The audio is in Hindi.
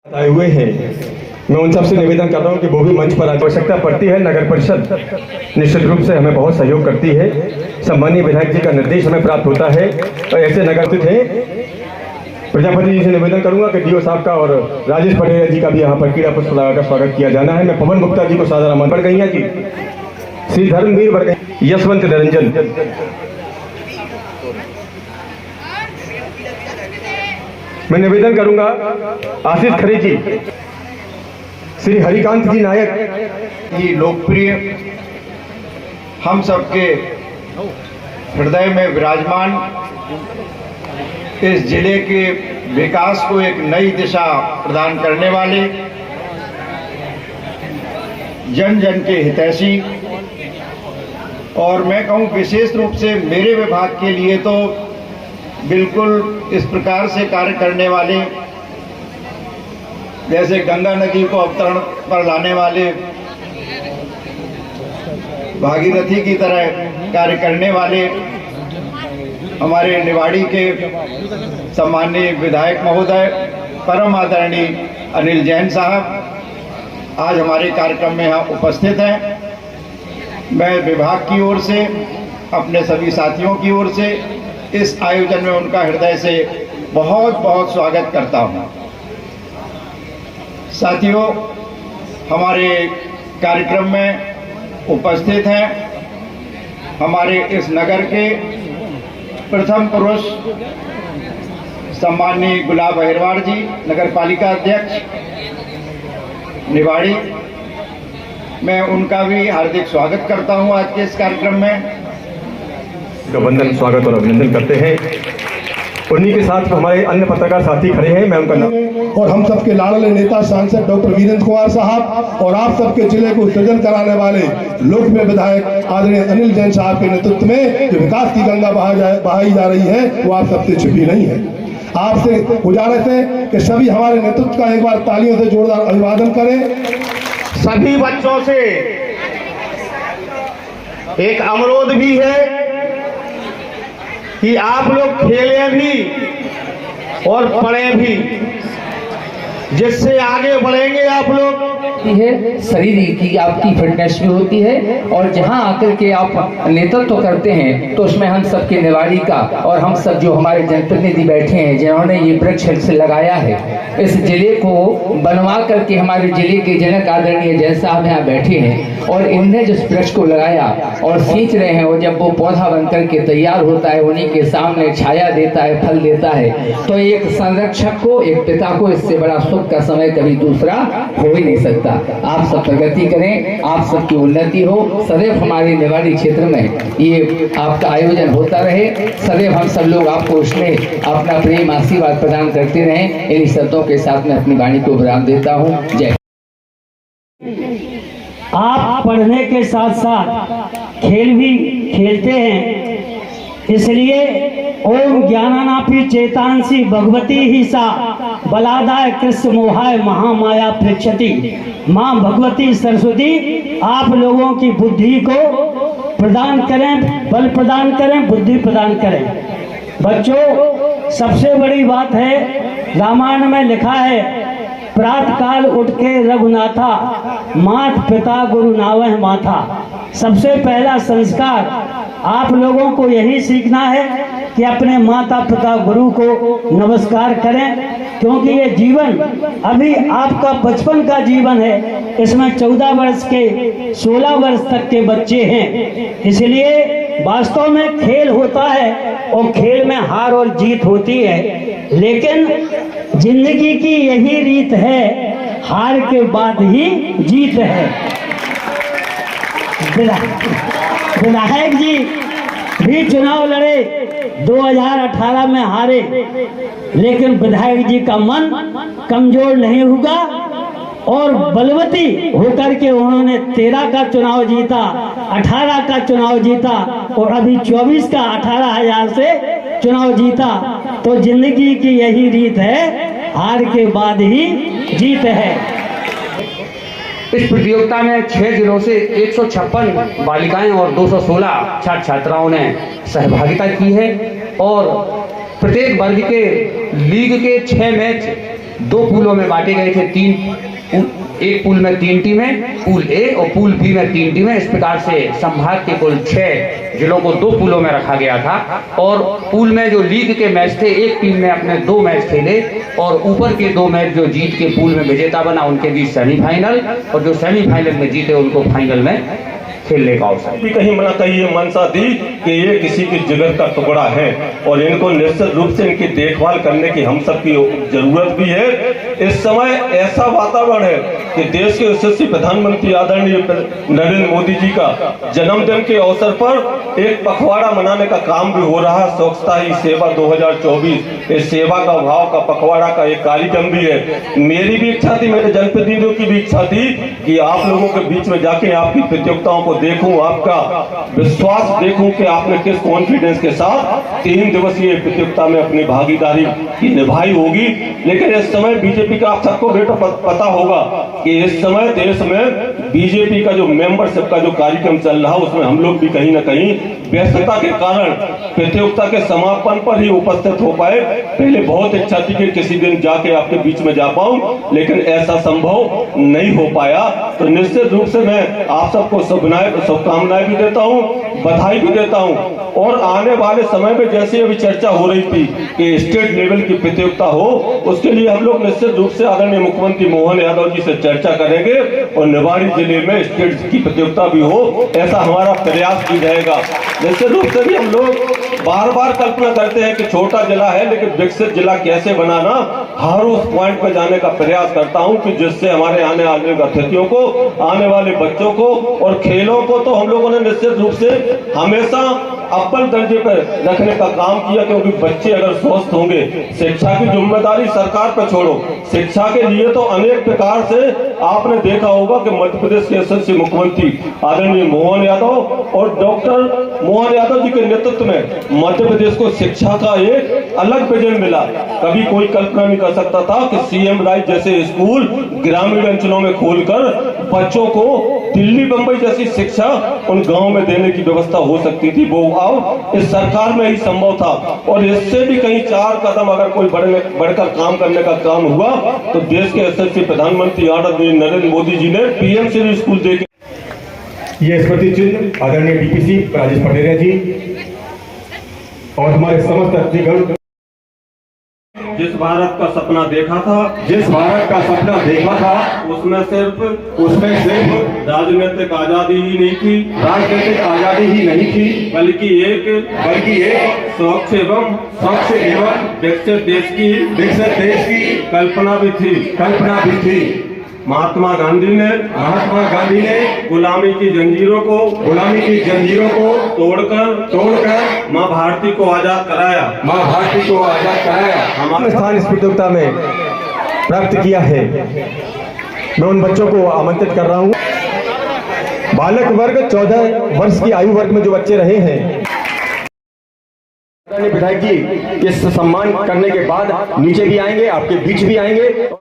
आए हुए हैं, मैं उन सबसे निवेदन कर रहा हूं कि वो भी मंच पर आवश्यकता पड़ती है। नगर परिषद निश्चित रूप से हमें बहुत सहयोग करती है। सम्मानीय विधायक जी का निर्देश हमें प्राप्त होता है और ऐसे नगर स्थित है। प्रजापति जी से निवेदन करूंगा कि डीओ साहब का और राजेश पटेल जी का भी यहाँ पर कीड़ा पुष्प लगाकर स्वागत किया जाना है। मैं पवन गुप्ता जी को सादर आमंत्रण। बड़गैया जी, श्री धर्मवीर बड़गैया, यशवंत निरंजन, मैं निवेदन करूंगा आशीष खरे जी, श्री हरिकांत जी नायक। ये लोकप्रिय हम सबके हृदय में विराजमान इस जिले के विकास को एक नई दिशा प्रदान करने वाले, जन जन के हितैषी और मैं कहूँ विशेष रूप से मेरे विभाग के लिए तो बिल्कुल इस प्रकार से कार्य करने वाले, जैसे गंगा नदी को अवतरण पर लाने वाले भागीरथी की तरह कार्य करने वाले हमारे निवाड़ी के सम्माननीय विधायक महोदय परम आदरणीय अनिल जैन साहब आज हमारे कार्यक्रम में यहाँ उपस्थित हैं। मैं विभाग की ओर से, अपने सभी साथियों की ओर से इस आयोजन में उनका हृदय से बहुत बहुत स्वागत करता हूँ। साथियों, हमारे कार्यक्रम में उपस्थित हैं हमारे इस नगर के प्रथम पुरुष सम्माननीय गुलाब अहिरवार जी, नगर पालिका अध्यक्ष निवाड़ी। मैं उनका भी हार्दिक स्वागत करता हूं आज के इस कार्यक्रम में। वंदन, स्वागत और अभिनंदन करते हैं। उन्हीं के साथ हमारे अन्य पत्रकार साथी खड़े हैं, मैं उनका नाम और हम सबके लाडले नेता सांसद डॉक्टर वीरेंद्र कुमार साहब और आप सबके जिले को सृजन कराने वाले लोकप्रिय विधायक आदरणीय अनिल जैन साहब के नेतृत्व में जो विकास की गंगा बहाई जा रही है वो आप सबसे छिपी नहीं है। आपसे गुजारिश है कि सभी हमारे नेतृत्व का एक बार तालियों से जोरदार अभिवादन करें। सभी बच्चों से एक अनुरोध भी है कि आप लोग खेलें भी और पढ़ें भी, जिससे आगे बढ़ेंगे आप लोग। है शरीर की आपकी फिटनेस भी होती है और जहां आकर के आप नेतृत्व करते हैं तो उसमें हम सबके निवाड़ी का और हम सब जो हमारे जनप्रतिनिधि बैठे हैं जिन्होंने ये वृक्ष से लगाया है, इस जिले को बनवा करके हमारे जिले के जनक आदरणीय जैन साहब यहाँ बैठे हैं और इन्हें जिस वृक्ष को लगाया और सींच रहे हैं और जब वो पौधा बन करके तैयार होता है, उन्हीं के सामने छाया देता है, फल देता है, तो एक संरक्षक को, एक पिता को इससे बड़ा सुख का समय कभी दूसरा हो ही नहीं सकता। आप सब प्रगति करें, आप सबकी उन्नति हो, सदैव हमारे निवाड़ी क्षेत्र में ये आपका आयोजन होता रहे, सदैव हम सब लोग आपको उसमें अपना प्रेम आशीर्वाद प्रदान करते रहें। इन शब्दों के साथ मैं अपनी वाणी को विराम देता हूँ। जय। आप पढ़ने के साथ साथ खेल भी खेलते हैं, इसलिए ओम ज्ञानानापि चेतांसी भगवती ही सा बलादाय कृष्ण मोहाय महामाया प्रेक्षति। माँ भगवती सरस्वती आप लोगों की बुद्धि को प्रदान करें, बल प्रदान करें, बुद्धि प्रदान करें। बच्चों, सबसे बड़ी बात है, रामायण में लिखा है, प्रातः काल उठ के रघुनाथा, मात पिता गुरु नावह माथा। सबसे पहला संस्कार आप लोगों को यही सीखना है कि अपने माता पिता गुरु को नमस्कार करें, क्योंकि ये जीवन अभी आपका बचपन का जीवन है, इसमें 14 वर्ष के 16 वर्ष तक के बच्चे हैं। इसलिए वास्तव में खेल होता है और खेल में हार और जीत होती है, लेकिन जिंदगी की यही रीत है, हार के बाद ही जीत है। विधायक जी भी चुनाव लड़े, 2018 में हारे, लेकिन विधायक जी का मन कमजोर नहीं हुआ और बलवती होकर के उन्होंने 13 का चुनाव जीता, 18 का चुनाव जीता और अभी 24 का 18,000 से चुनाव जीता। तो जिंदगी की यही रीत है, हार के बाद ही जीत है। इस प्रतियोगिता में 6 जिलों से 156 बालिकाएं और 216 छात्र छात्राओं ने सहभागिता की है और प्रत्येक वर्ग के लीग के 6 मैच 2 पूलों में बांटे गए थे। एक पूल में 3 टीमें, पूल ए और पूल बी में 3 टीमें। इस प्रकार से संभाग के कुल 6 जिलों को 2 पूलों में रखा गया था। और पूल में जो लीग के मैच थे, एक टीम ने अपने 2 मैच खेले और ऊपर के 2 मैच जो जीत के पूल में विजेता बना उनके बीच सेमीफाइनल, और जो सेमीफाइनल में जीते उनको फाइनल में खेलने का अवसर। भी कहीं ना कहीं ये मनसा थी कि ये किसी के जिगर का टुकड़ा है और इनको निश्चित रूप से इनकी देखभाल करने की हम सब की जरूरत भी है। इस समय ऐसा वातावरण है कि देश के यशस्वी प्रधानमंत्री आदरणीय नरेंद्र मोदी जी का जन्मदिन के अवसर पर एक पखवाड़ा मनाने का काम भी हो रहा है, स्वच्छता ही सेवा 2024। इस सेवा का भाव का पखवाड़ा का एक कार्यक्रम भी है। मेरी भी इच्छा थी, मेरे जनप्रतिनिधियों की भी इच्छा थी कि आप लोगों के बीच में जाके आपकी प्रतियोगिताओं को देखूं, आपका विश्वास देखूं कि आपने किस कॉन्फिडेंस के साथ 3 दिवसीय प्रतियोगिता में अपनी भागीदारी की निभाई होगी। लेकिन इस समय बीजेपी का आप सबको बेटा पता होगा कि इस समय देश में बीजेपी का जो मेंबरशिप का जो कार्यक्रम चल रहा है उसमें हम लोग भी कहीं ना कहीं व्यस्तता के कारण प्रतियोगिता के समापन पर ही उपस्थित हो पाए। पहले बहुत इच्छा थी कि किसी दिन जाके आपके बीच में जा पाऊं, लेकिन ऐसा संभव नहीं हो पाया। तो निश्चित रूप से मैं आप सबको शुभकामनाएं भी देता हूं, बधाई भी देता हूं। और आने वाले समय में जैसे अभी चर्चा हो रही थी कि स्टेट लेवल की प्रतियोगिता हो, उसके लिए हम लोग निश्चित रूप से आदरणीय मुख्यमंत्री मोहन यादव जी से चर्चा करेंगे और निवाड़ी जिले में स्टेट की प्रतियोगिता भी हो, ऐसा हमारा प्रयास भी रहेगा। निश्चित रूप से भी हम लोग बार बार कल्पना करते हैं कि छोटा जिला है लेकिन विकसित जिला कैसे बनाना, हर उस पॉइंट पर जाने का प्रयास करता हूं कि जिससे हमारे आने वाले अतिथियों को, आने वाले बच्चों को और खेलों को तो हम लोगों ने निश्चित रूप से हमेशा अव्वल दर्जे पर रखने का काम किया, क्योंकि बच्चे अगर स्वस्थ होंगे, शिक्षा की जिम्मेदारी सरकार पर छोड़ो, शिक्षा के लिए तो अनेक प्रकार से आपने देखा होगा कि मध्य प्रदेश के यशस्वी मुख्यमंत्री आदरणीय मोहन यादव और डॉक्टर मोहन यादव जी के नेतृत्व में मध्य प्रदेश को शिक्षा का एक अलग विजन मिला। कभी कोई कल्पना नहीं कर सकता था कि सीएम राय जैसे स्कूल ग्रामीण अंचलों में खोलकर बच्चों को दिल्ली बंबई जैसी शिक्षा उन गांव में देने की व्यवस्था हो सकती थी। वो अब इस सरकार में ही संभव था और इससे भी कहीं 4 कदम अगर कोई बढ़कर काम करने का काम हुआ तो देश के यशस्वी प्रधानमंत्री आदरणीय नरेंद्र मोदी जी ने पीएम श्री स्कूल देके ये स्मृति चिन्ह आदरणीय डीपीसी राजेश पटेरिया जी और हमारे समस्त अतिथिगण जिस भारत का सपना देखा था, उसमें सिर्फ राजनीतिक आजादी ही नहीं थी, बल्कि एक स्वच्छ एवं विकसित देश की कल्पना भी थी। महात्मा गांधी ने गुलामी की जंजीरों को तोड़कर माँ भारती को आजाद कराया। हमारे स्थान इस प्रतियोगिता में प्राप्त किया है। मैं उन बच्चों को आमंत्रित कर रहा हूँ। बालक वर्ग 14 वर्ष की आयु वर्ग में जो बच्चे रहे हैं, विधायक जी इस सम्मान करने के बाद नीचे भी आएंगे, आपके बीच भी आएंगे।